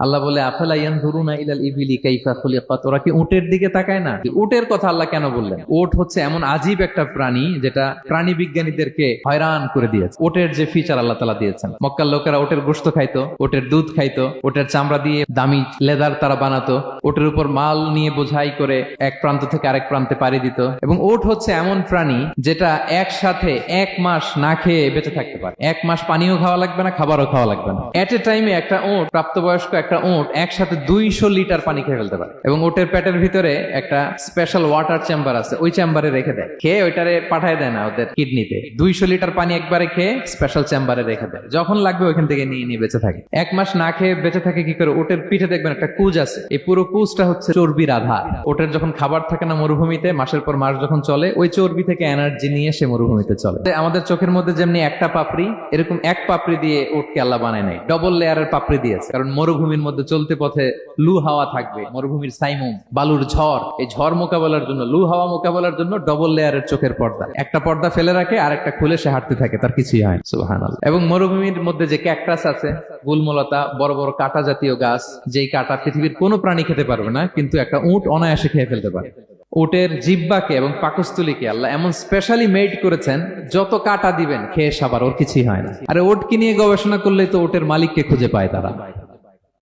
আল্লাহ বলে আফালা ইয়ানজুরুনা ইলাল ইবিলি কাইফা খুলিকাত, ওরা কি উটের দিকে তাকায় না? উটের কথা আল্লাহ কেন বললেন? উট হচ্ছে এমন আজীব একটা প্রাণী যেটা প্রাণী বিজ্ঞানীদেরকে হয়রান করে দিয়েছে। উটের যে ফিচার আল্লাহ তাআলা দিয়েছেন, মক্কার লোকেরা উটের গোশত খাইতো, উটের দুধ খাইতো, উটের চামড়া দিয়ে দামি লেদার তারা বানাতো, উটের উপর মাল নিয়ে বোঝাই করে এক প্রান্ত থেকে আরেক প্রান্তে পাড়ি দিত। এবং উট হচ্ছে এমন প্রাণী যেটা একসাথে 1 মাস না খেয়ে বেঁচে থাকতে পারে। 1 মাস পানিও খাওয়া লাগবে না, খাবারও খাওয়া লাগবে না। এট এ টাইমে একটা উট, প্রাপ্তবয়স্ক একটা উট একসাথে 200 লিটার পানি খেয়ে ফেলতে পারে। এবং উটের পেটের ভিতরে একটা স্পেশাল ওয়াটার চেম্বার আছে, ওই চেম্বারে রেখে দেয়, খেয়ে ওইটারে পাঠায় দেয় না ওদের কিডনিতে। 200 লিটার পানি একবারে খেয়ে স্পেশাল চেম্বারে রেখে দেয়, যখন লাগবে ওইখান থেকে নিয়ে নিয়ে বেঁচে থাকে। 1 মাস না খেয়ে বেঁচে থাকে কি করে? উটের পিঠে দেখবেন একটা কুজ আছে, এই পুরো কুজটা হচ্ছে চর্বির আধার। উটের যখন খাবার থাকে না মরুভূমিতে, মাসের পর মাস যখন চলে, ওই চর্বি থেকে এনার্জি নিয়ে সে মরুভূমিতে চলে। আমাদের চোখের মধ্যে যেমনি একটা পাপড়ি, এরকম এক পাপড়ি দিয়ে উটকে আল্লাহ বানায় নাই, ডবল লেয়ারের পাপড়ি দিয়েছে। কারণ মরুভূমির মধ্যে চলতে পথে লু হাওয়া থাকবে, মরুভূমির সাইমুম, বালুর ঝড়, এই ঝড় মোকাবেলার জন্য, লু হাওয়া মোকাবেলার জন্য ডবল লেয়ারের চোখের পর্দা। একটা পর্দা ফেলে রাখে আর একটা খুলে সে হাঁটতে থাকে, তার কিছুই হয় না। সুবহানাল্লাহ। এবং মরুভূমির মধ্যে যে ক্যাকটাস আছে, গুলমলতা, বড় বড় কাঁটা জাতীয় গাছ, যেই কাঁটা পৃথিবীর কোনো প্রাণী খেতে পারবে না, কিন্তু একটা উট অনায়াসে খেয়ে ফেলতে পারে। উটের জিহ্বাকে এবং পাকস্থলীকে আল্লাহ এমন স্পেশালি মেড করেছেন, যত কাঁটা দিবেন খেয়ে সাবার, ওর কিছুই হয় না। আরে উটকে নিয়ে গবেষণা করলেই তো উটের মালিককে খুঁজে পায় তারা।